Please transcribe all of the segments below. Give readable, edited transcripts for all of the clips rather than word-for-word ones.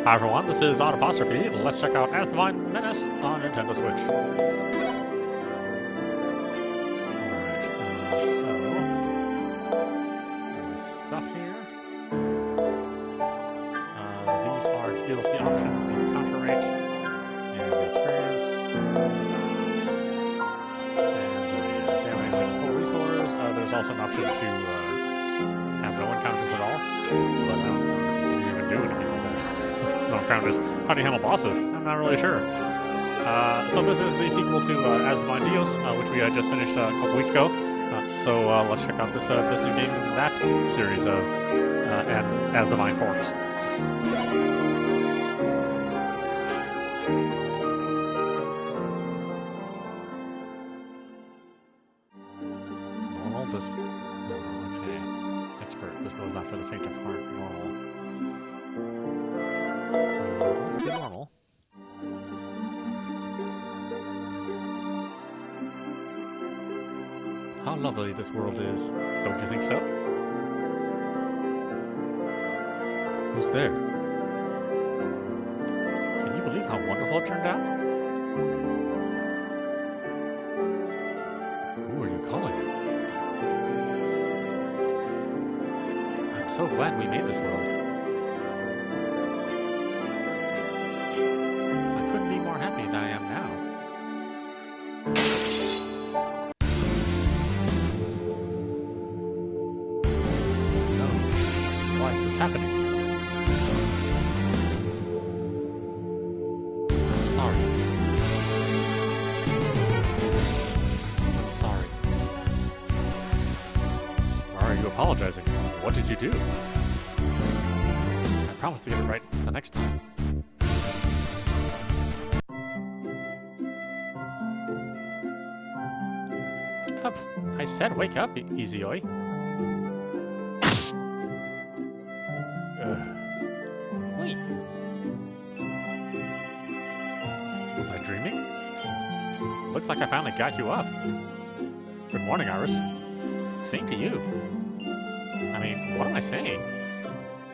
Hi everyone, this is audap. Let's check out Asdivine Menace on Nintendo Switch. Alright, so the stuff here. These are DLC options, the encounter rate, and the experience, and the damage and full restores. There's also an option to have no encounters at all, but I don't even do anything like that. No encounters. How do you handle bosses? I'm not really sure. So this is the sequel to Asdivine Dios, which we just finished a couple weeks ago. So let's check out this this new game in that series of and Asdivine forms. Normal. This. Oh, okay. Expert. This was not for the faint of heart. Normal. Let's do normal. How lovely this world is. Don't you think so? Who's there? Can you believe how wonderful it turned out? Who are you calling? I'm so glad we made this world. Than I am now. No. Why is this happening? I'm sorry. I'm so sorry. Why are you apologizing? What did you do? I promise to get it right the next time. Up. I said wake up, Izayoi. Wait. Was I dreaming? Looks like I finally got you up. Good morning, Iris. Same to you. I mean, what am I saying?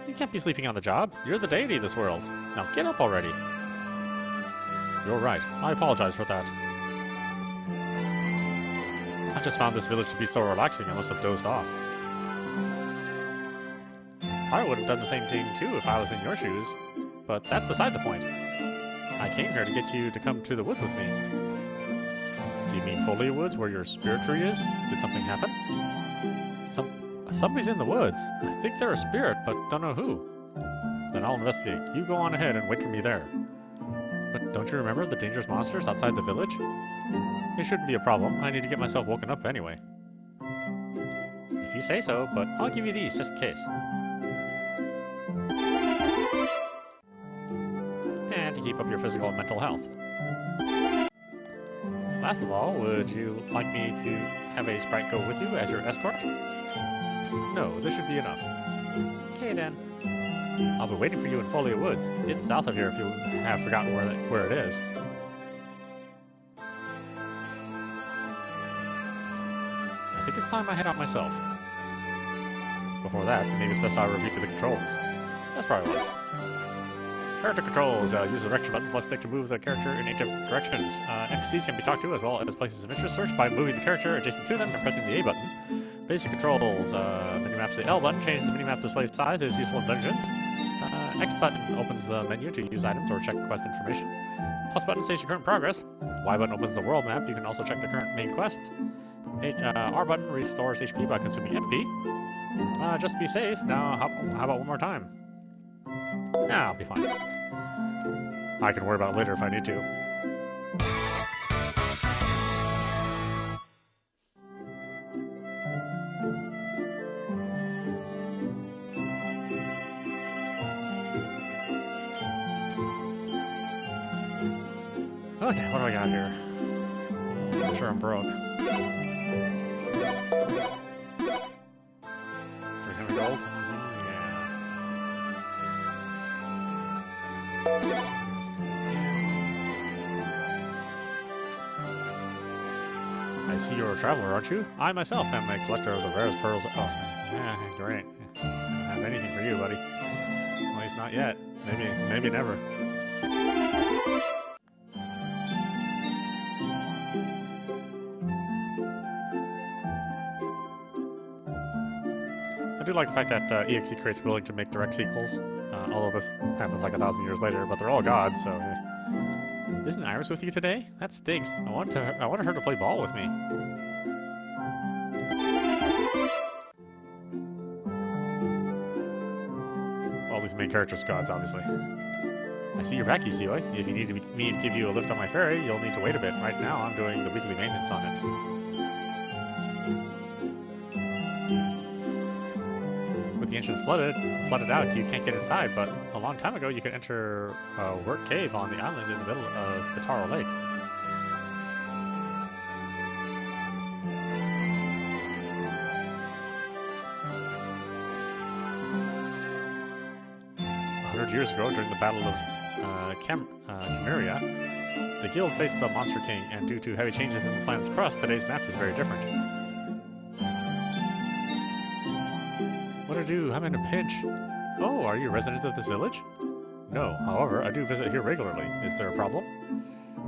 You can't be sleeping on the job. You're the deity of this world. Now get up already. You're right. I apologize for that. I just found this village to be so relaxing I must have dozed off. I would have done the same thing too if I was in your shoes, but that's beside the point. I came here to get you to come to the woods with me. Do you mean Folia Woods, where your spirit tree is? Did something happen? Somebody's in the woods. I think they're a spirit, but don't know who. Then I'll investigate. You go on ahead and wait for me there. But don't you remember the dangerous monsters outside the village? It shouldn't be a problem. I need to get myself woken up anyway. If you say so, but I'll give you these just in case. And to keep up your physical and mental health. Last of all, would you like me to have a sprite go with you as your escort? No, this should be enough. Okay then. I'll be waiting for you in Folia Woods. It's south of here if you have forgotten where it is. I think it's time I head out myself. Before that, maybe it's best I review the controls. That's probably wise. Character controls. Use the direction buttons left stick to move the character in 8 different directions. NPCs can be talked to as well as places of interest. Search by moving the character adjacent to them and pressing the A button. Basic controls. Minimap's the L button. Changes the minimap display size. It is useful in dungeons. X button opens the menu to use items or check quest information. Plus button saves your current progress. Y button opens the world map. You can also check the current main quest. R button restores HP by consuming MP. Just to be safe. Now, how about one more time? Nah, I'll be fine. I can worry about it later if I need to. Okay, what do I got here? I'm sure I'm broke. 300 gold? I see you're a traveler, aren't you? I myself am a collector of the rarest pearls. Oh, yeah, great. I don't have anything for you, buddy. At least not yet. Maybe never. I do like the fact that EXE Create's willing to make direct sequels, although this happens like 1,000 years later, but they're all gods, so... Isn't Iris with you today? That stinks. I wanted her to play ball with me. All these main characters gods, obviously. I see you're back, Izayoi. If you need me to give you a lift on my ferry, you'll need to wait a bit. Right now, I'm doing the weekly maintenance on it. With the entrance flooded out, you can't get inside, but a long time ago you could enter a work cave on the island in the middle of the Taro Lake. Years ago, during the Battle of Cameria, the guild faced the Monster King, and due to heavy changes in the planet's crust, today's map is very different. What to do? I'm in a pinch. Oh, are you a resident of this village? No, however, I do visit here regularly. Is there a problem?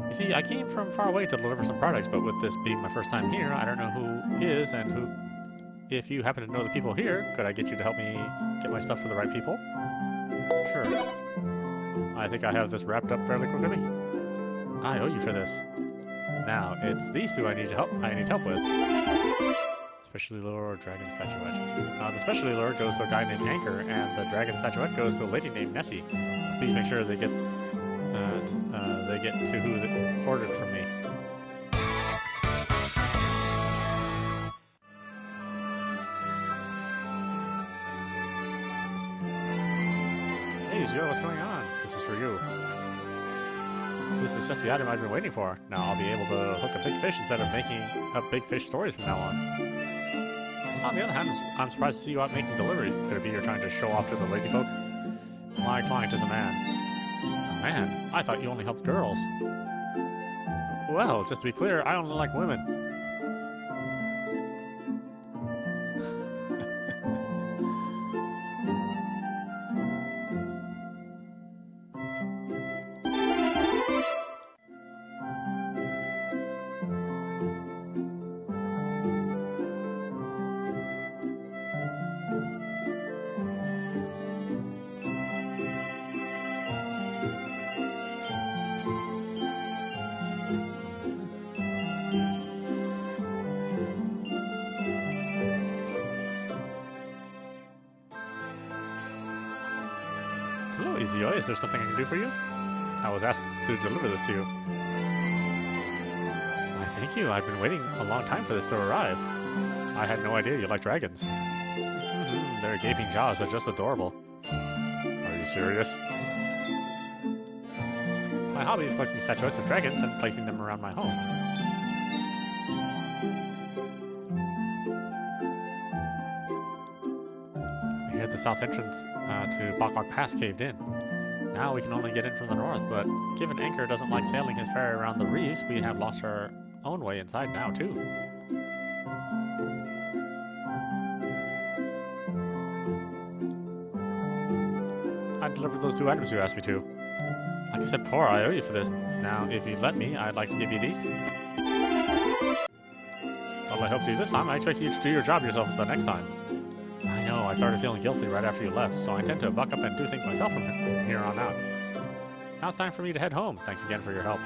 You see, I came from far away to deliver some products, but with this being my first time here, I don't know who is and who... If you happen to know the people here, could I get you to help me get my stuff to the right people? Sure. I think I have this wrapped up fairly quickly. I owe you for this. Now, it's these two I need help with. Specialty lure, dragon statuette. The specialty lure goes to a guy named Anchor, and the dragon statuette goes to a lady named Nessie. Please make sure they get to who they ordered from me. Yo, what's going on? This is for you. This is just the item I've been waiting for. Now I'll be able to hook a big fish instead of making up big fish stories from now on. On the other hand, I'm surprised to see you out making deliveries. Could it be you're trying to show off to the ladyfolk? My client is a man. A man? I thought you only helped girls. Well, just to be clear, I only like women. Hello, Izayoi. Is there something I can do for you? I was asked to deliver this to you. Why, thank you. I've been waiting a long time for this to arrive. I had no idea you like dragons. Their gaping jaws are just adorable. Are you serious? My hobby is collecting statuettes of dragons and placing them around my home. I hear the south entrance to Bakwak Pass caved in. Now we can only get in from the north, but given Anchor doesn't like sailing his ferry around the reefs, we have lost our own way inside now, too. I delivered those 2 items you asked me to. Like I said before, I owe you for this. Now, if you'd let me, I'd like to give you these. Well, I hope to this time. I expect you to do your job yourself the next time. I know, I started feeling guilty right after you left, so I intend to buck up and do things myself from here on out. Now it's time for me to head home. Thanks again for your help.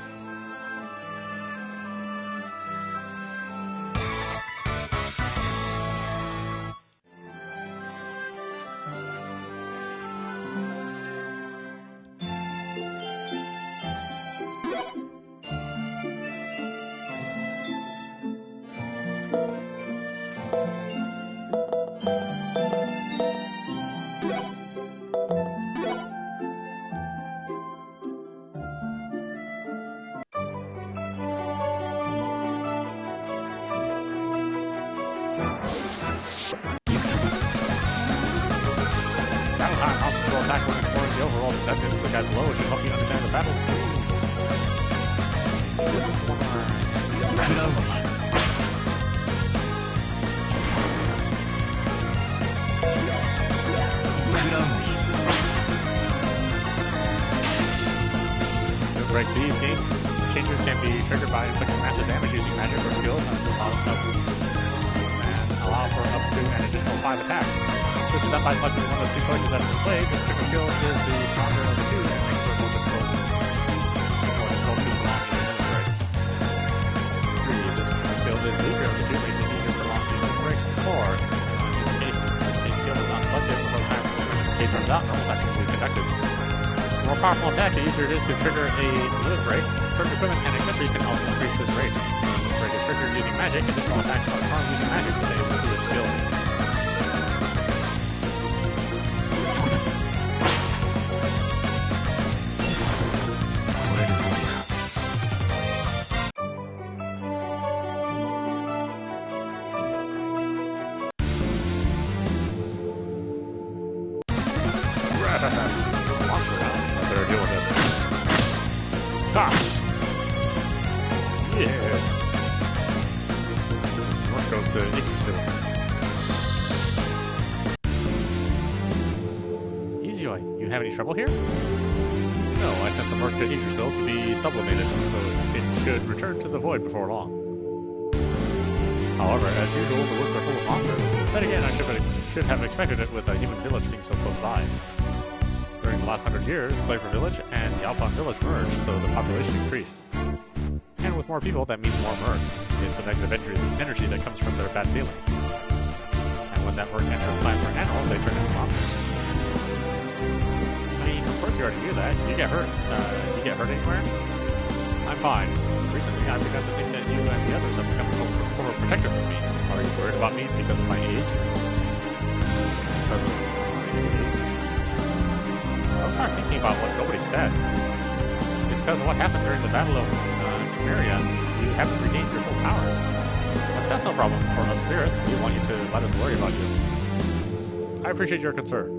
Attack when informing the overall objectives. The guy below should help you understand the battle's This is one Changes can be triggered by inflicting massive damage using magic or skills and allow for up to an additional 5 attacks. This is done by selecting one of the 2 choices that are displayed. This particular skill is the stronger of the 2 and makes it more difficult to prolong the limit break. 3. This particular skill is weaker of the 2, making it easier to prolong the limit break. 4. In case a skill is not selected before the time cage runs out, normal attack will be conducted. The more powerful attack, the easier it is to trigger a limit break. Certain equipment and accessories can also increase this rate. Limit break is triggered using magic. Additional attacks are performed using magic to save the skills. Izayoi, you have any trouble here? No, I sent the mark to Idiosyncratic to be sublimated, so it should return to the void before long. However, as usual, the woods are full of monsters. Then again, I should have expected it with a human village being so close by. During the last 100 years, Flavor Village and the Alpine Village merged, so the population increased. And with more people, that means more merge. It's a negative energy that comes from their bad feelings. And when that merge enters plants or animals, they turn into monsters. I mean, of course you already knew that. You get hurt. You get hurt anywhere? I'm fine. Recently, I've begun to think that you and the others have become overprotective of me. Are you worried about me because of my age? Because of my age? I was starting thinking about what nobody said. It's because of what happened during the Battle of Chimera. You haven't regained your full powers. But that's no problem for us spirits. We want you to let us worry about you. I appreciate your concern.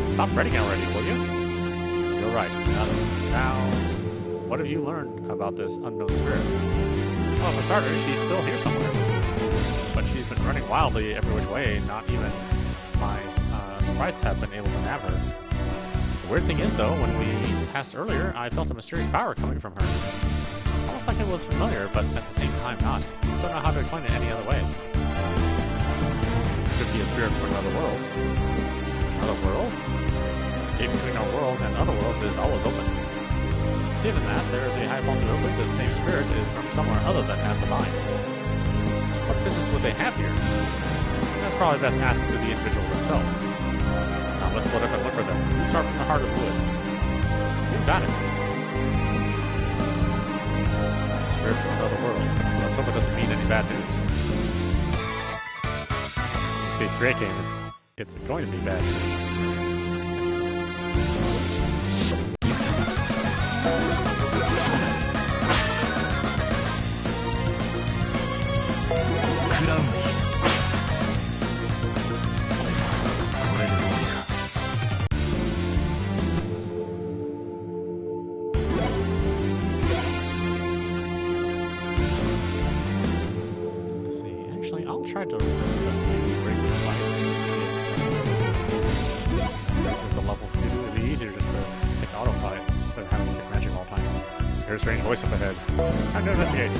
Stop fretting already, will you? You're right. Now, what have you learned about this unknown spirit? Well, for starters, she's still here somewhere. But she's been running wildly every which way. Not even my sprites have been able to nab her. The weird thing is, though, when we passed earlier, I felt a mysterious power coming from her. Almost like it was familiar, but at the same time not. Don't know how to explain it any other way. Could be a spirit from another world. Another world? The gate between our worlds and other worlds is always open. Given that, there is a high possibility this same spirit is from somewhere other than Asdivine. What business would they have here? That's probably best asked to the individual themselves. Now let's split up and look for them. You start from the heart of the woods. You got it. Spirit from another world. Let's hope it doesn't mean any bad news. See, great game. It's going to be bad news. To just do regular fights. This is the level suit. It'd be easier just to pick auto fight instead of having to pick magic all the time. Here's a strange voice up ahead. Time to investigate.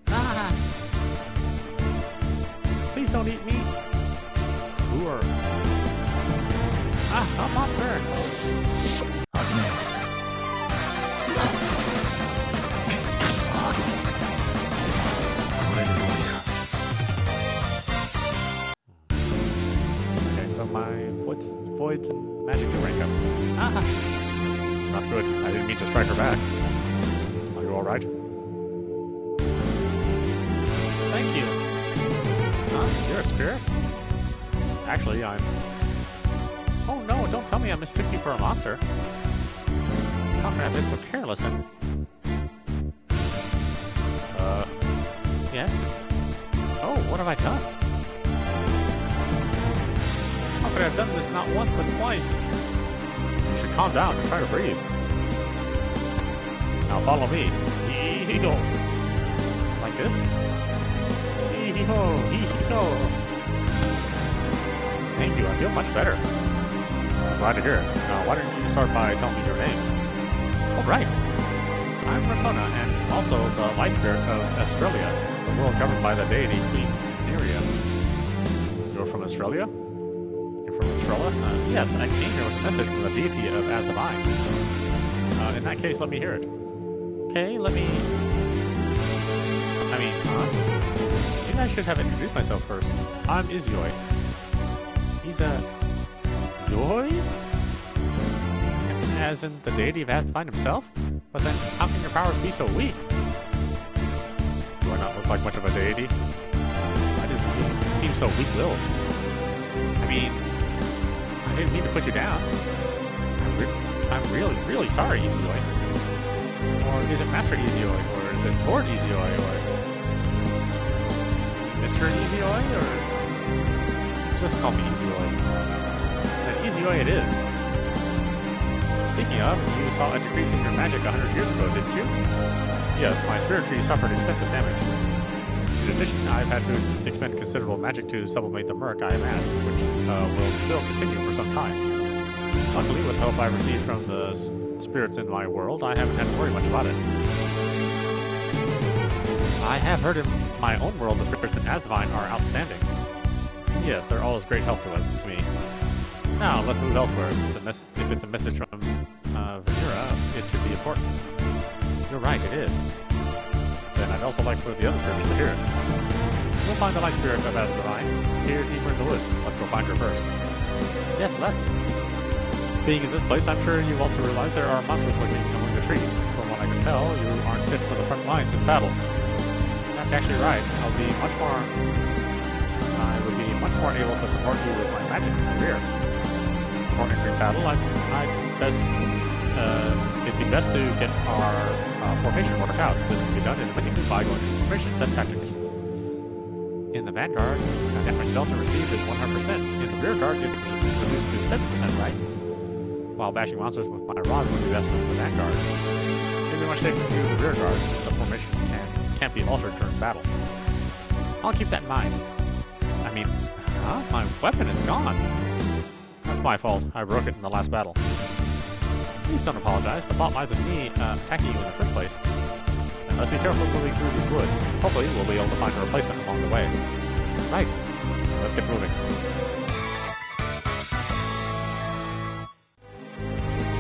Ah! Please don't eat me. Who are? Ah, a monster! My voids and magic do rank up. Ah! Not good. I didn't mean to strike her back. Are you alright? Thank you. Huh? You're a spirit? Actually, I'm... Oh no, don't tell me I mistook you for a monster. How can I have been so careless and... Yes? Oh, what have I done? How could I have done this not once but twice? You should calm down and try to breathe. Now follow me. Hee-hee-ho. Like this? Hee-hee-ho, hee-hee-ho. Thank you, I feel much better. I'm glad to hear it. Now, why don't you start by telling me your name? Oh, right. I'm Rotona, and also the light spirit of Australia, the world governed by the deity Queen Neria. You're from Australia? You're from Australia? Yes, I came here with a message from the deity of Asdivine. In that case, let me hear it. Okay, let me... maybe I should have introduced myself first. I'm Izayoi. Izayoi? As in the deity of Asdivine himself? But then, how can your powers be so weak? Do I not look like much of a deity? Why does he seem so weak-willed? I mean, I didn't mean to put you down. I'm really, really sorry, Izayoi. Or is it Master Izayoi? Or is it Lord Izayoi? Or Mr. Izayoi? Or just call me Izayoi. And Izayoi it is. Speaking of, you saw a decrease in your magic 100 years ago, didn't you? Yes, my spirit tree suffered extensive damage. In addition, I've had to expend considerable magic to sublimate the murk I amassed, which will still continue for some time. Luckily, with help I received from the spirits in my world, I haven't had to worry much about it. I have heard in my own world the spirits in Asdivine are outstanding. Yes, they're always great help to us, to me. Now, let's move elsewhere. If it's a message from Vanira, it should be important. You're right, it is. Then I'd also like for the other spirits to hear it. We'll find the light spirit of Asdivine here deeper in the woods. Let's go find her first. Yes, let's. Being in this place, I'm sure you also realize there are monsters lurking among the trees. From what I can tell, you aren't fit for the front lines in battle. That's actually right. I would be much more able to support you with my magic in the rear. Before entering battle, it'd be best to get our formation worked out. This can be done independently by going to formations and tactics. In the vanguard, damage delta received is 100%. In the rear guard, it is reduced to 7%, right? While bashing monsters with my rods would be best for the vanguard. It'd be much safer for you in the rear guard, since the formation can't be altered during battle. I'll keep that in mind. I mean, my weapon is gone. That's my fault. I broke it in the last battle. Please don't apologize. The fault lies with me attacking you in the first place. And let's be careful moving through these woods. Hopefully, we'll be able to find a replacement along the way. Right. Let's get moving.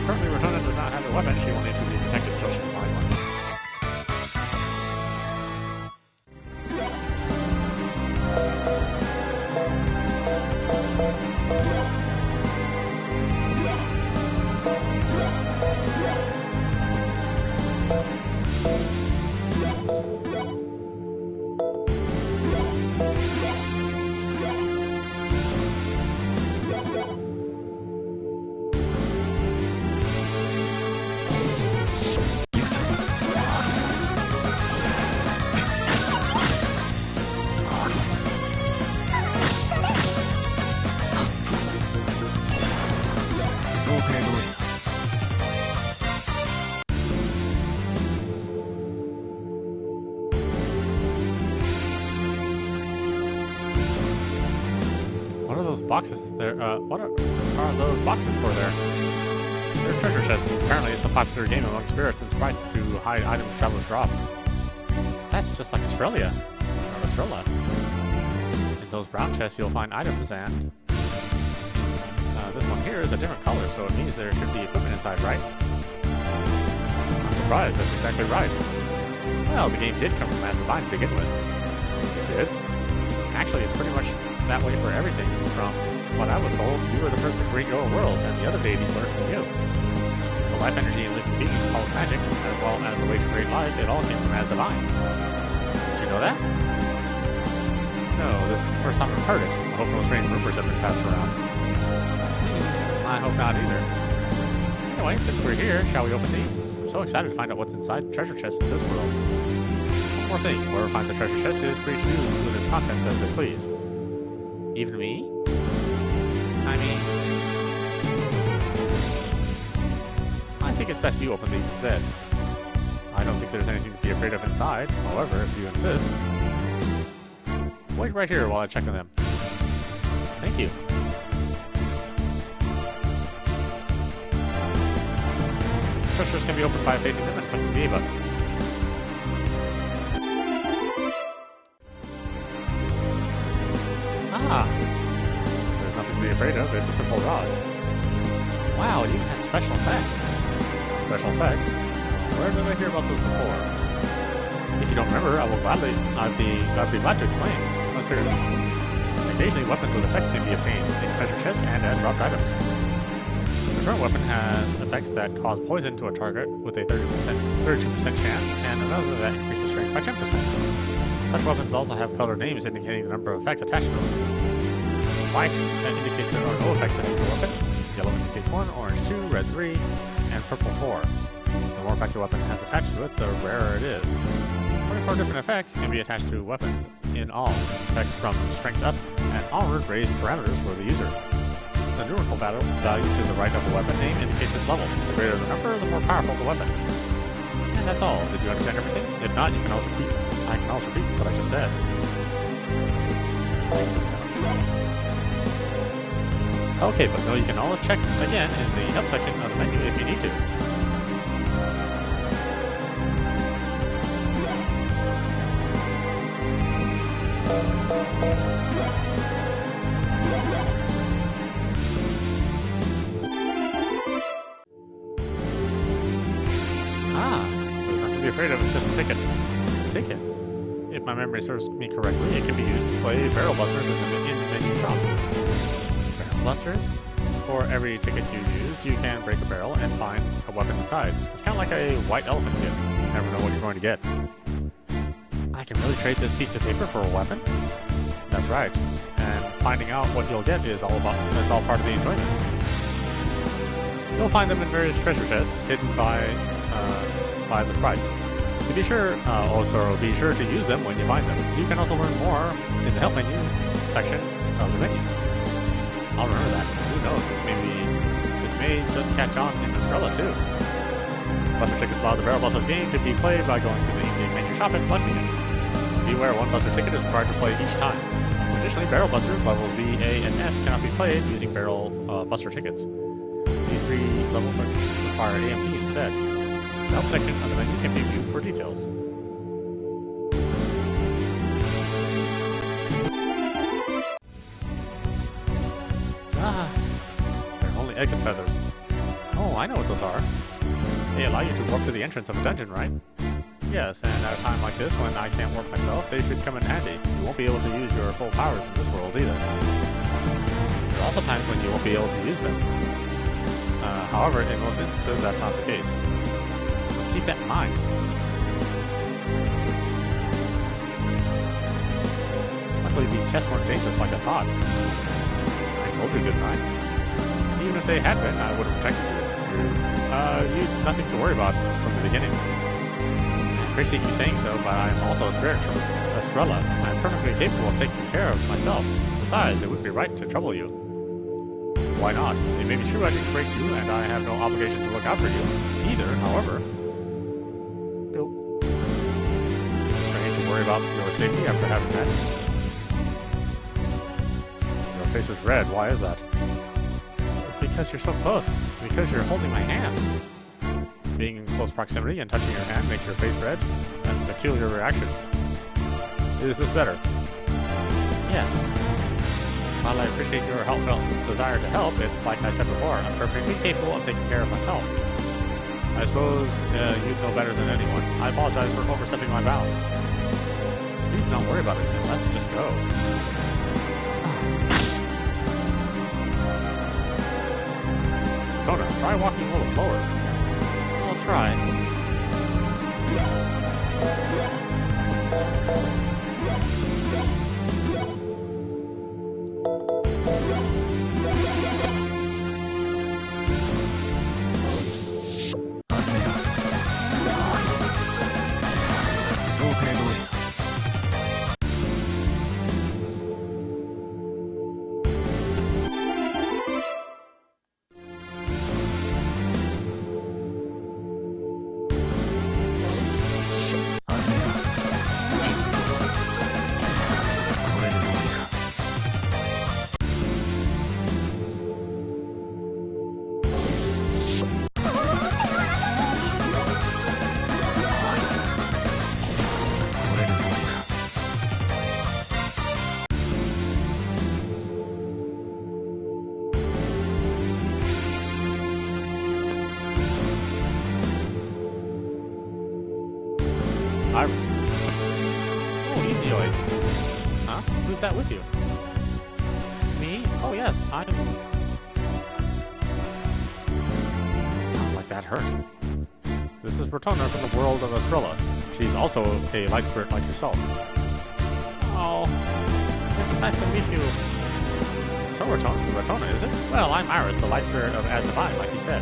Currently, Rotona does not have a weapon. She will need to be protected until she can find one. Boxes there. What are those boxes for there? They're treasure chests. Apparently, it's a popular game among spirits and sprites to hide items travelers drop. That's just like Australia. Or Australia. In those brown chests, you'll find items, and this one here is a different color, so it means there should be equipment inside, right? I'm surprised. That's exactly right. Well, the game did come from Asdivine to begin with. It did. Actually, it's pretty much that way for everything. From what I was told, you were the first to create your world, and the other deities learned from you. The life energy and living beings called magic, as well as the way to create life, it all came from Asdivine. Did you know that? No, this is the first time I've heard it. I hope no strange rumors have been passed around. I hope not either. Anyway, since we're here, shall we open these? I'm so excited to find out what's inside the treasure chest in this world. One more thing, whoever finds the treasure chest is free to do with its contents as they please. Even me? I mean... I think it's best you open these instead. I don't think there's anything to be afraid of inside. However, if you insist... Wait right here while I check on them. Thank you. Treasures can be opened by facing them and pressing the A button. Ah! There's nothing to be afraid of, it's a simple rod. Wow, it even has special effects. Special effects? Where did I hear about those before? If you don't remember, I'd be glad to explain. Let's hear it. Occasionally, weapons with effects can be obtained in treasure chests and as dropped items. The current weapon has effects that cause poison to a target with a 32% chance, and another that increases strength by 10%. Such weapons also have colored names indicating the number of effects attached to them. White indicates there are no effects attached to a weapon. Yellow indicates 1, orange 2, red 3, and purple 4. The more effects a weapon has attached to it, the rarer it is. 24 different effects can be attached to weapons. In all, effects from strength up and onward raise parameters for the user. The numerical value to the right of the weapon name indicates its level. The greater the number, the more powerful the weapon. And that's all. Did you understand everything? If not, I can always repeat what I just said. Okay, but no, you can always check again in the help section of the menu if you need to. There's nothing to be afraid of, it's just a ticket. Ticket? If my memory serves me correctly, it can be used to play barrel busters in the menu shop. Barrel busters? For every ticket you use, you can break a barrel and find a weapon inside. It's kind of like a white elephant kit. You never know what you're going to get. I can really trade this piece of paper for a weapon? That's right. And finding out what you'll get is all part of the enjoyment. You'll find them in various treasure chests hidden by the sprites. Be sure to use them when you find them. You can also learn more in the help menu section of the menu. I'll remember that. Who knows? This may just catch on in Estrella too. Buster tickets allow the Barrel Busters game to be played by going to the in-game menu shop and selecting it. Beware, one Buster ticket is required to play each time. Additionally, Barrel Busters levels B, A, and S cannot be played using Barrel Buster tickets. These 3 levels require A and B instead. The help section of the menu can be viewed for details. They're only exit feathers. Oh, I know what those are. They allow you to warp to the entrance of a dungeon, right? Yes, and at a time like this, when I can't warp myself, they should come in handy. You won't be able to use your full powers in this world either. There are also times when you won't be able to use them. However, in most instances, that's not the case. Keep that in mind. Luckily, these chests weren't dangerous like I thought. I told you, didn't I? Even if they had been, I would have protected you. You'd nothing to worry about from the beginning. I appreciate you saying so, but I'm also a spirit from Estrella. I'm perfectly capable of taking care of myself. Besides, it would be right to trouble you. Why not? It may be true I didn't break you, and I have no obligation to look out for you. Either, however. Strange to worry about your safety after having met. Your face is red. Why is that? Because you're so close. Because you're holding my hand. Being in close proximity and touching your hand makes your face red. That's a peculiar reaction. Is this better? Yes. While I appreciate your heartfelt desire to help, it's like I said before, I'm perfectly capable of taking care of myself. I suppose you'd know better than anyone. I apologize for overstepping my bounds. Please don't worry about it, Tim. Let's just go. Kona, try walking a little slower. I'll try. Iris. Oh, Izayoi. Huh? Who's that with you? Me? Oh yes, I'm... Sounds like that hurt. This is Rotona from the world of Estrella. She's also a light spirit like yourself. Oh, it's nice to meet you. So Rotona, is it? Well, I'm Iris, the light spirit of Asdivine, like you said.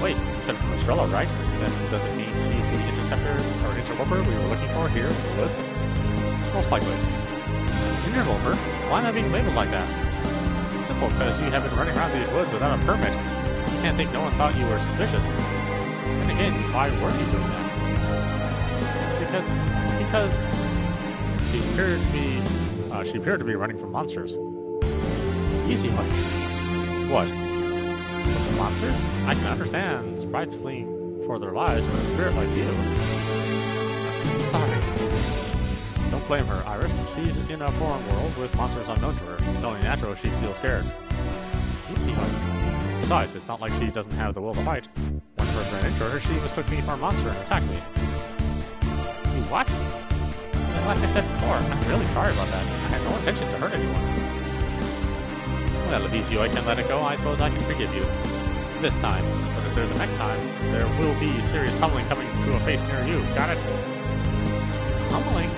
Wait, you said from Estrella, right? Then does it mean she's the interceptor or interloper we were looking for here in the woods? Most likely. Interloper? Why am I being labeled like that? It's simple, because you have been running around these woods without a permit. You can't think no one thought you were suspicious. And again, why were you doing that? It's because she appeared to be running from monsters. Easy one. What? From monsters? I can understand sprites fleeing for their lives from a spirit like you. I'm sorry. Don't blame her, Iris. She's in a foreign world with monsters unknown to her. It's only natural she'd feel scared. Easy one. Besides, it's not like she doesn't have the will to fight. When I first ran into her, she mistook me for a monster and attacked me. You what? Like I said before, I'm really sorry about that. I had no intention to hurt anyone. Well, if Izayoi can let it go, I suppose I can forgive you. This time. But if there's a next time, there will be serious pummeling coming to a face near you. Got it? Pummeling?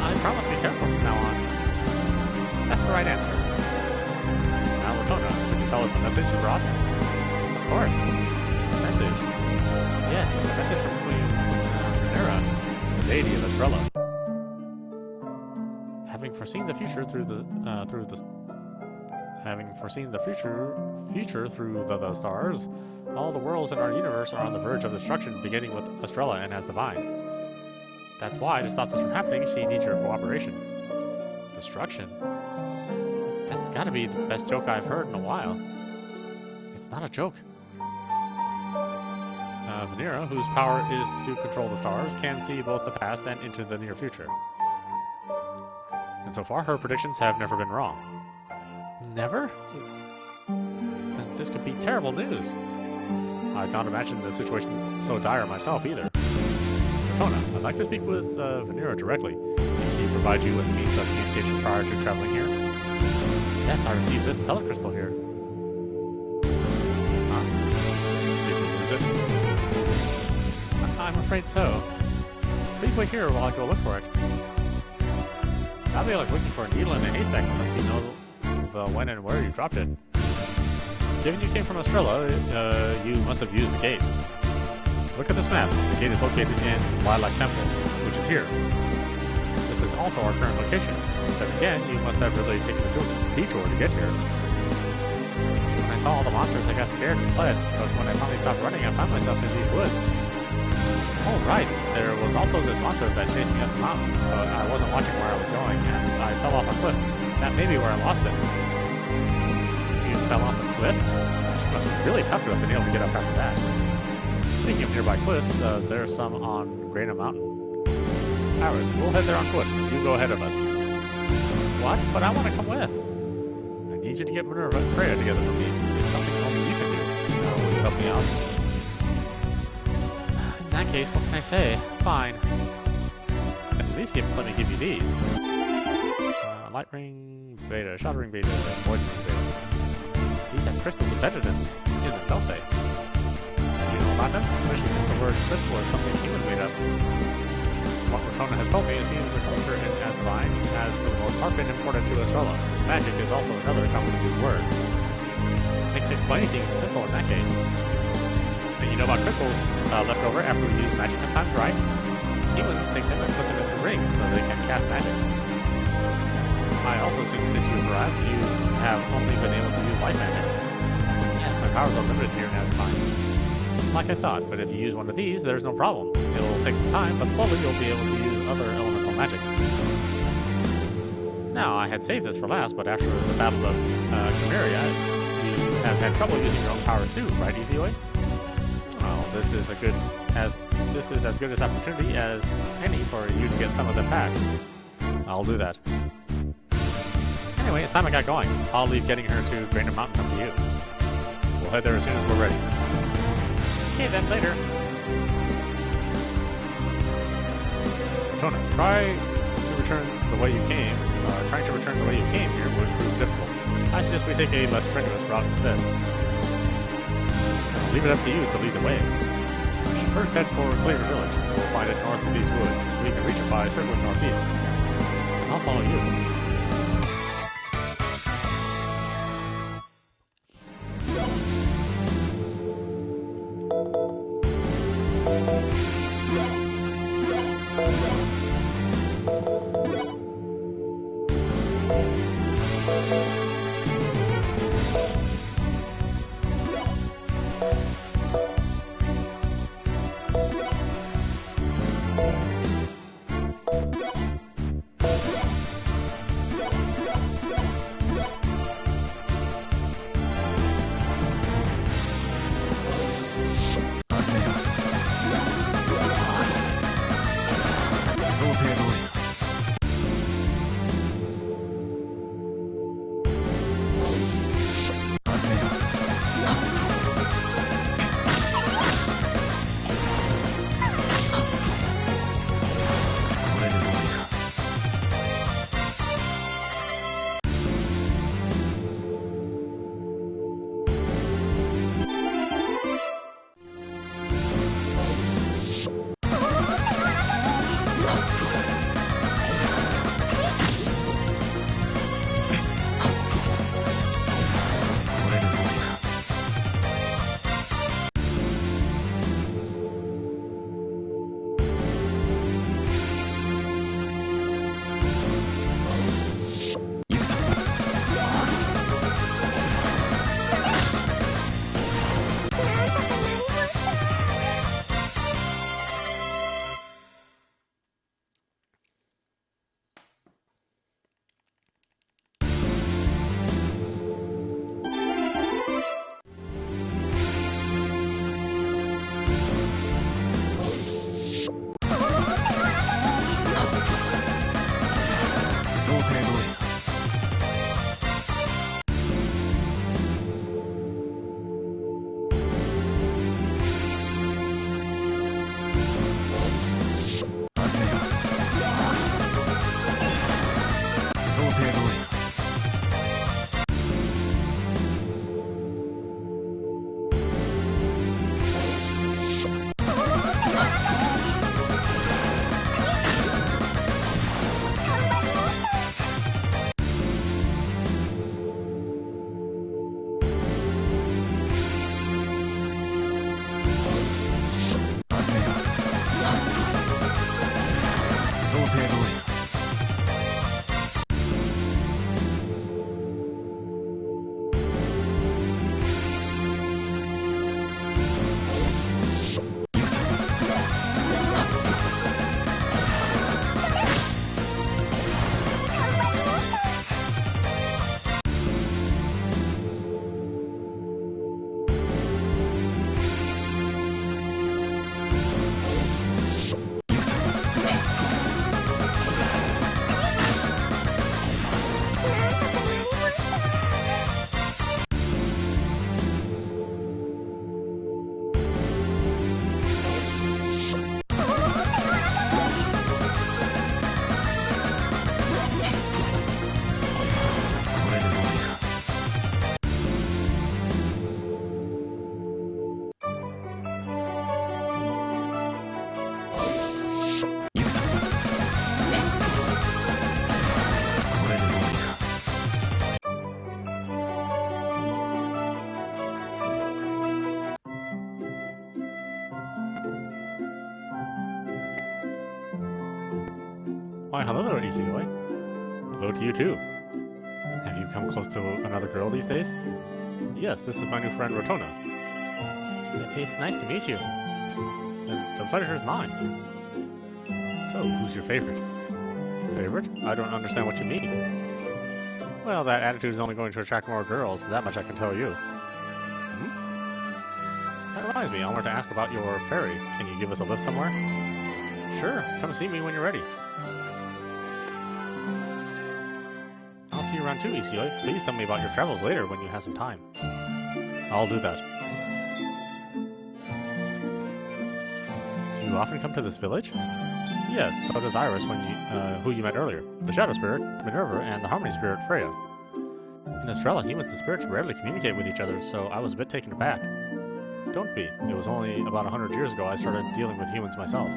I promise to be careful from now on. That's the right answer. Now, Rotona, could you tell us the message you brought? Of course. A message? Yes, it's a message from Queen Venera, the deity of Estrella. Having foreseen the future through the stars, all the worlds in our universe are on the verge of destruction, beginning with Estrella and Asdivine. That's why, to stop this from happening, she needs your cooperation. Destruction? That's gotta be the best joke I've heard in a while. It's not a joke. Venera, whose power is to control the stars, can see both the past and into the near future. And so far, her predictions have never been wrong. Never? Then this could be terrible news. I'd not imagined the situation so dire myself either. Rotona, I'd like to speak with Venera directly. Can she provide you with means of communication prior to traveling here? Yes, I received this telecrystal here. Huh? Did you lose it? I'm afraid so. Please wait here while I go look for it. That'd be like looking for a needle in a haystack unless you know the when and where you dropped it. Given you came from Estrella, you must have used the gate. Look at this map. The gate is located in Lilac Temple, which is here. This is also our current location. Then again, you must have really taken a detour to get here. When I saw all the monsters, I got scared and fled, but when I finally stopped running, I found myself in these woods. Oh, right. There was also this monster that chased me up the mountain, but I wasn't watching where I was going, and I fell off a cliff. That may be where I lost it. You fell off a cliff? It must be really tough to have been able to get up after that. Speaking of nearby cliffs, there's some on Grana Mountain. Iris, we'll head there on foot. You go ahead of us. What? But I want to come with. I need you to get Minerva and Freya together for me. It's something only you can do. Now, will you help me out? In that case, what can I say? Fine. At least let me give you these. Light ring beta, shadow ring beta, void ring beta. These have crystals embedded in them, don't they? You know about them? Especially since the word crystal is something human made up. What Rotona has told me is the culture in Asdivine has, for the most part, been imported to Estrella. Magic is also another commonly used word. Makes explaining things simple in that case. And you know about crystals left over after we use magic sometimes, right? Humans take them and put them into rings so they can cast magic. I also assume since you've arrived, you have only been able to use light magic. Yes, my powers are limited here in Asdivine. Like I thought, but if you use one of these, there's no problem. It'll take some time, but slowly you'll be able to use other elemental magic. Now, I had saved this for last, but after the Battle of Chimeria, you have had trouble using your own powers too, right, Izayoi? Well, this is as good an opportunity as any for you to get some of them back. I'll do that. Anyway, it's time I got going. I'll leave getting her to Grana Mountain up to you. We'll head there as soon as we're ready. Okay then, later. Rotona, trying to return the way you came here would prove difficult. I suggest we take a less strenuous route instead. I'll leave it up to you to lead the way. We should first head for Clear Village. We'll find it north of these woods. We can reach it by circling northeast. I'll follow you. Why, hello there, Izayoi. Hello to you, too. Have you come close to another girl these days? Yes, this is my new friend, Rotona. It's nice to meet you. The pleasure is mine. So, who's your favorite? Favorite? I don't understand what you mean. Well, that attitude is only going to attract more girls, that much I can tell you. That reminds me, I wanted to ask about your ferry. Can you give us a lift somewhere? Sure, come see me when you're ready. I'll see you around too, Izayoi. Please tell me about your travels later when you have some time. I'll do that. Do you often come to this village? Yes, so does Iris, who you met earlier. The Shadow Spirit, Minerva, and the Harmony Spirit, Freya. In Estrella, humans and spirits rarely communicate with each other, so I was a bit taken aback. Don't be. It was only about 100 years ago I started dealing with humans myself.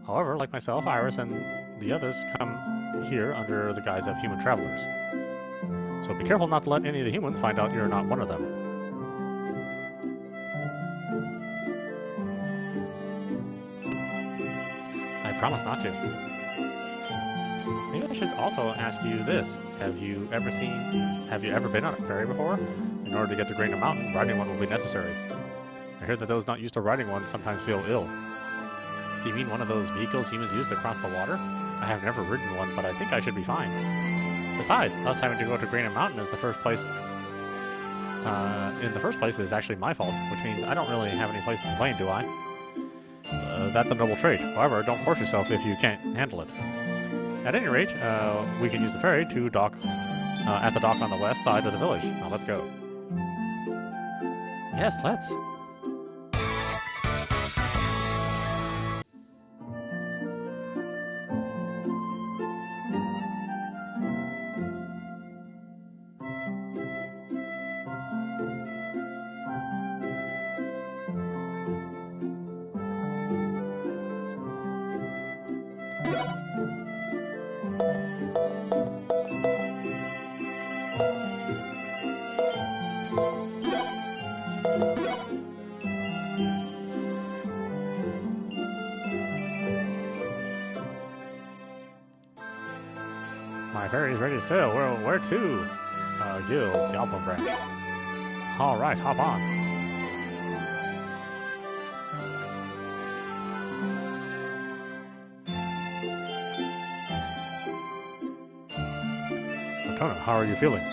However, like myself, Iris and the others come here under the guise of human travelers. So be careful not to let any of the humans find out you're not one of them. I promise not to. Maybe I should also ask you this. Have you ever been on a ferry before? In order to get to Grainer Mountain, riding one will be necessary. I heard that those not used to riding one sometimes feel ill. Do you mean one of those vehicles humans use to cross the water? I have never ridden one, but I think I should be fine. Besides, us having to go to Grainer Mountain in the first place is actually my fault, which means I don't really have any place to complain, do I? That's a noble trait. However, don't force yourself if you can't handle it. At any rate, we can use the ferry to dock at the dock on the west side of the village. Now let's go. Yes, let's. My ferry is ready to sail. Where to? Guild, the Alpine branch. Alright, hop on. Otona, how are you feeling?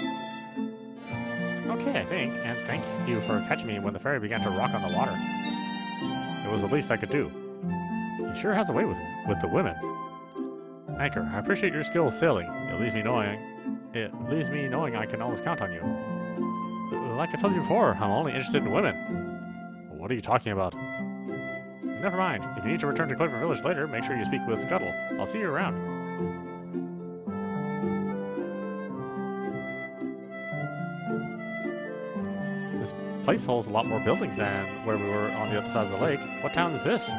Okay, I think, and thank you for catching me when the ferry began to rock on the water. It was the least I could do. He sure has a way with the women. Anchor, I appreciate your skill sailing. It leaves me knowing I can always count on you. Like I told you before, I'm only interested in women. What are you talking about? Never mind. If you need to return to Clover Village later, make sure you speak with Scuttle. I'll see you around. This place holds a lot more buildings than where we were on the other side of the lake. What town is this?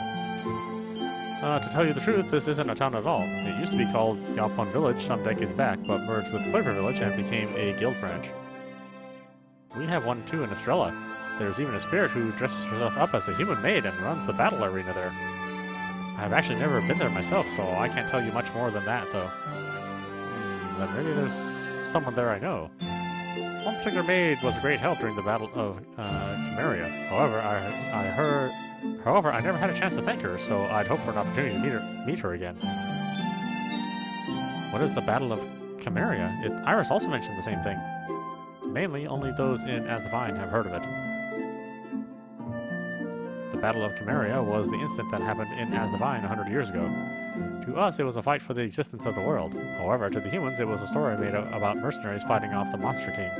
To tell you the truth, this isn't a town at all. It used to be called Yalpon Village some decades back, but merged with Clover Village and became a guild branch. We have one too in Estrella. There's even a spirit who dresses herself up as a human maid and runs the battle arena there. I've actually never been there myself, so I can't tell you much more than that, though. Then maybe there's someone there I know. One particular maid was a great help during the Battle of Chimeria. However, I never had a chance to thank her, so I'd hope for an opportunity to meet her again. What is the Battle of Chimeria? Iris also mentioned the same thing. Mainly, only those in Asdivine have heard of it. The Battle of Chimeria was the incident that happened in Asdivine 100 years ago. To us, it was a fight for the existence of the world. However, to the humans, it was a story made about mercenaries fighting off the Monster King.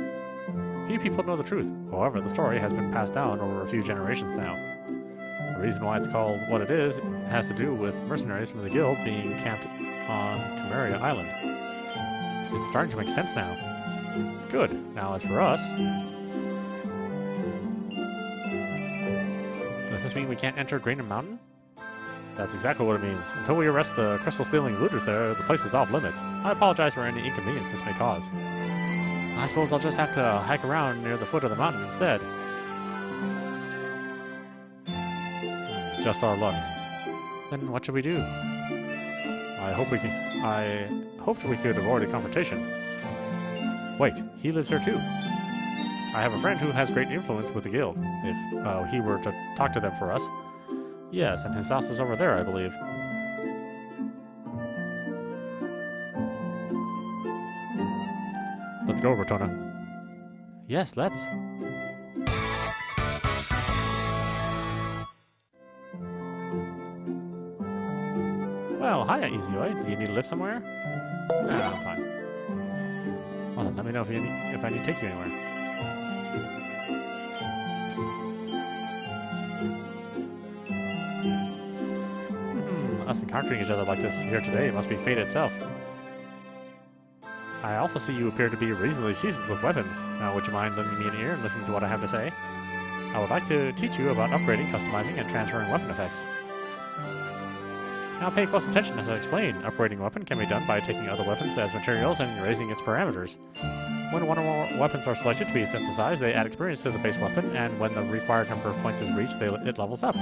Few people know the truth. However, the story has been passed down over a few generations now. The reason why it's called what it is has to do with mercenaries from the guild being camped on Chimeria Island. It's starting to make sense now. Good. Now as for us... Does this mean we can't enter Grainer Mountain? That's exactly what it means. Until we arrest the crystal-stealing looters there, the place is off limits. I apologize for any inconvenience this may cause. I suppose I'll just have to hike around near the foot of the mountain instead. Just our luck. Then what should we do? I hoped we could avoid a confrontation. Wait, he lives here too. I have a friend who has great influence with the guild, if he were to talk to them for us. Yes, and his house is over there, I believe. Let's go, Rotona. Yes, let's. Well, hiya, Izayoi. Do you need a lift somewhere? No, I'm fine. Well, then let me know if I need to take you anywhere. us encountering each other like this here today must be fate itself. I also see you appear to be reasonably seasoned with weapons. Now, would you mind lending me an ear and listening to what I have to say? I would like to teach you about upgrading, customizing, and transferring weapon effects. Now pay close attention as I explain. Upgrading a weapon can be done by taking other weapons as materials and raising its parameters. When one or more weapons are selected to be synthesized, they add experience to the base weapon, and when the required number of points is reached, it levels up.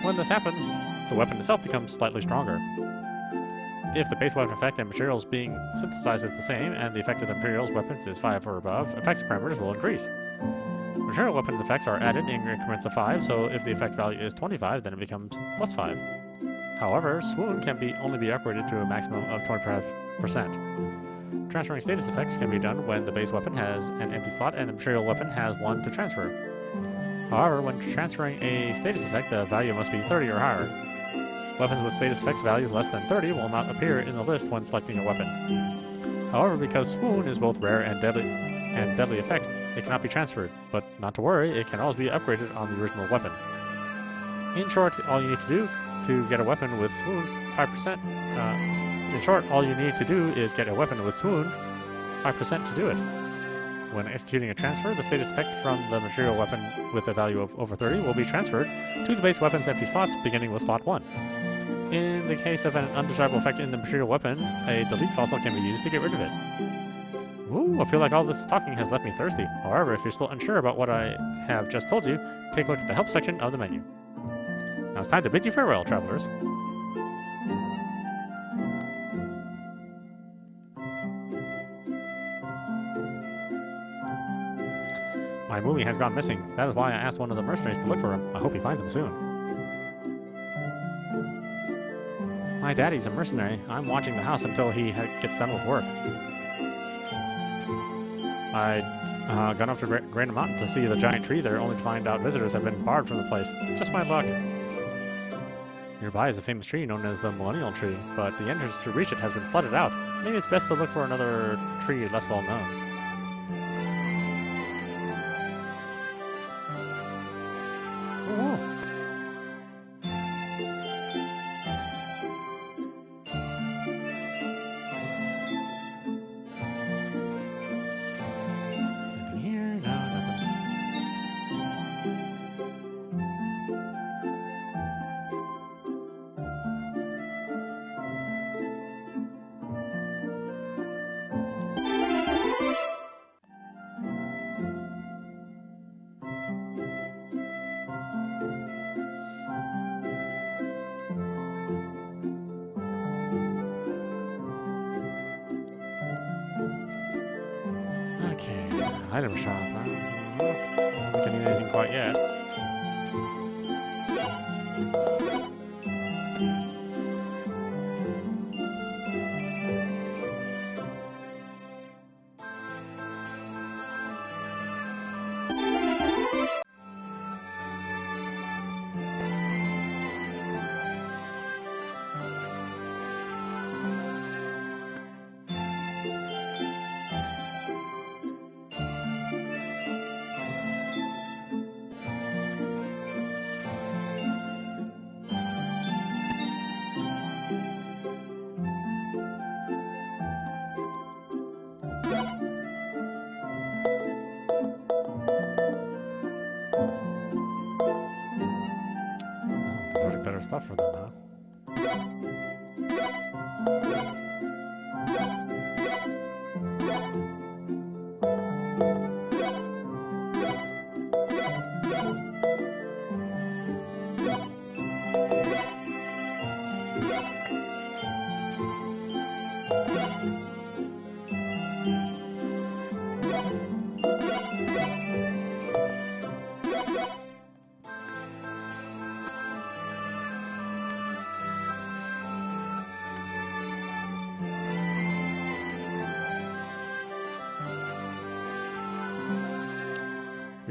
When this happens, the weapon itself becomes slightly stronger. If the base weapon effect and materials being synthesized is the same, and the effect of the materials weapons is 5 or above, effects parameters will increase. Material weapons effects are added in increments of 5, so if the effect value is 25, then it becomes plus 5. However, Swoon can only be upgraded to a maximum of 25%. Transferring status effects can be done when the base weapon has an empty slot and the material weapon has one to transfer. However, when transferring a status effect, the value must be 30 or higher. Weapons with status effects values less than 30 will not appear in the list when selecting a weapon. However, because Swoon is both rare and deadly effect, it cannot be transferred, but not to worry, it can always be upgraded on the original weapon. In short, all you need to do to get a weapon with Swoon 5%. In short, all you need to do is get a weapon with Swoon 5% to do it. When executing a transfer, the status effect from the material weapon with a value of over 30 will be transferred to the base weapon's empty slots, beginning with slot 1. In the case of an undesirable effect in the material weapon, a delete fossil can be used to get rid of it. Ooh, I feel like all this talking has left me thirsty. However, if you're still unsure about what I have just told you, take a look at the help section of the menu. Now it's time to bid you farewell, travelers. My Moomy has gone missing. That is why I asked one of the mercenaries to look for him. I hope he finds him soon. My daddy's a mercenary. I'm watching the house until he gets done with work. I'd gone up to Granite Mountain to see the giant tree there, only to find out visitors have been barred from the place. Just my luck. Nearby is a famous tree known as the Millennial Tree, but the entrance to reach it has been flooded out. Maybe it's best to look for another tree less well known. Okay, item shop. I don't think I need anything quite yet. There's already better stuff for them, huh?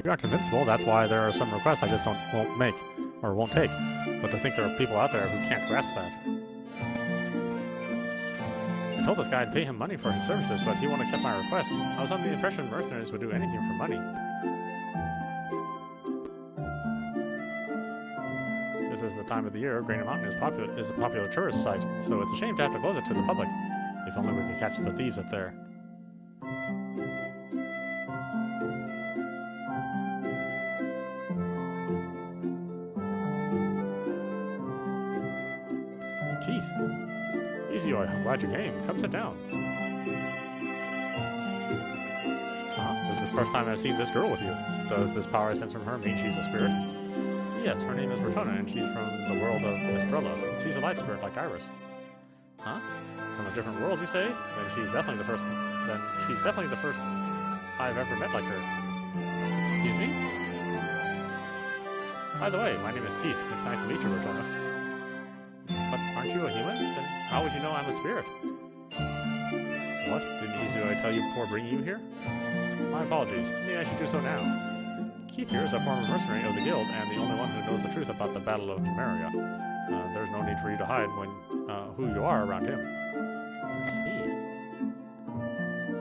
You aren't invincible, that's why there are some requests I just won't make, or won't take. But I think there are people out there who can't grasp that. I told this guy to pay him money for his services, but he won't accept my request. I was under the impression mercenaries would do anything for money. this is the time of the year, Granite Mountain is a popular tourist site, so it's a shame to have to close it to the public. If only we could catch the thieves up there. Keith. Izayoi, I'm glad you came. Come sit down. This is the first time I've seen this girl with you. Does this power I sense from her mean she's a spirit? Yes, her name is Rotona, and she's from the world of Estrella. She's a light spirit like Iris. Huh? From a different world, you say? Then she's definitely the first I've ever met like her. Excuse me? By the way, my name is Keith. It's nice to meet you, Rotona. But aren't you a human? Then how would you know I'm a spirit? What? Didn't Izayoi tell you before bringing you here? My apologies. Maybe I should do so now. Keith here is a former mercenary of the guild and the only one who knows the truth about the Battle of Chimeria. There's no need for you to hide when who you are around him. I see.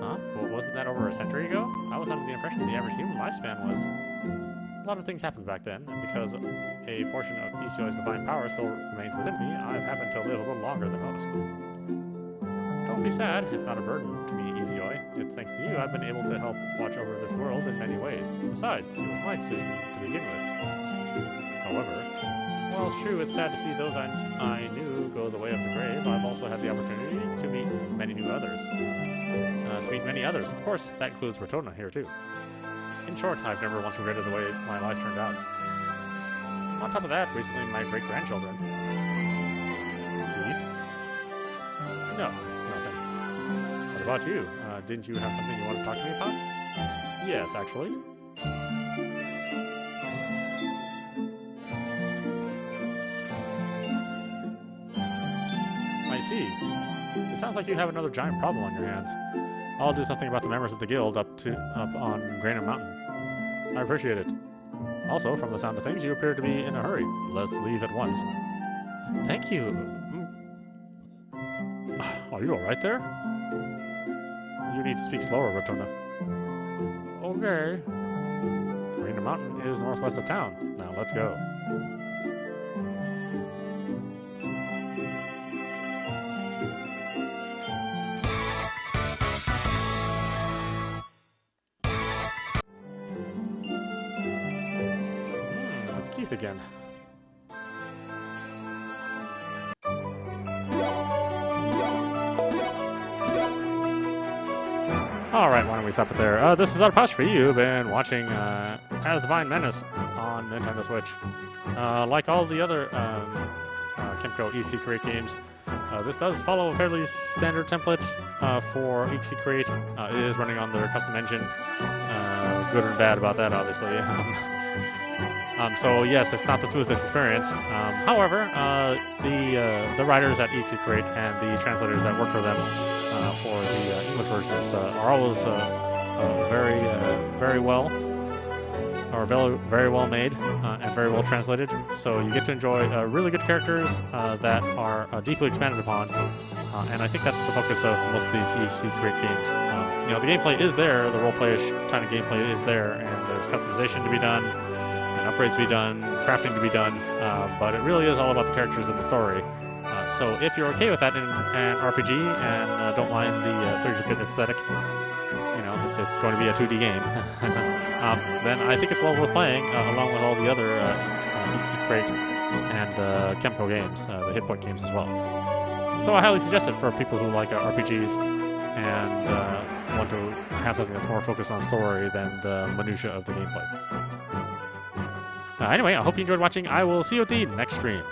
Huh? Well, wasn't that over a century ago? I was under the impression the average human lifespan was... A lot of things happened back then, and because a portion of Izayoi's divine power still remains within me, I've happened to live a little longer than most. Don't be sad, it's not a burden to me, Izayoi. It's thanks to you I've been able to help watch over this world in many ways. Besides, it was my decision to begin with. However, while it's true it's sad to see those I knew go the way of the grave, I've also had the opportunity to meet many others. Of course, that includes Rotona here too. In short, I've never once regretted the way my life turned out. On top of that, recently my great-grandchildren... Keith? No, it's nothing. What about you? Didn't you have something you want to talk to me about? Yes, actually. I see. It sounds like you have another giant problem on your hands. I'll do something about the members of the guild up on Granite Mountain. I appreciate it. Also, from the sound of things, you appear to be in a hurry. Let's leave at once. Thank you. Are you alright there? You need to speak slower, Rotona. Okay. Granite Mountain is northwest of town. Now let's go. That's Keith again. Alright, why don't we stop it there? This is Audap. You've been watching Asdivine Menace on Nintendo Switch. Like all the other Kemco EC-Create games, this does follow a fairly standard template for EC-Create. It is running on their custom engine. Good and bad about that, obviously. So yes, it's not the smoothest experience. However, the writers at EC-Create and the translators that work for them for the English versions are always very well made and very well translated. So you get to enjoy really good characters that are deeply expanded upon, and I think that's the focus of most of these EC-Create games. You know, the gameplay is there, the role-play-ish kind of gameplay is there, and there's customization to be done, and upgrades to be done, crafting to be done, but it really is all about the characters and the story. So if you're okay with that in an RPG and don't mind the 32-bit aesthetic, you know, it's going to be a 2D game, then I think it's well worth playing, along with all the other EC-Create and Kemco games, the Hitpoint games as well. So I highly suggest it for people who like RPGs and want to have something that's more focused on story than the minutia of the gameplay. Anyway, I hope you enjoyed watching. I will see you at the next stream.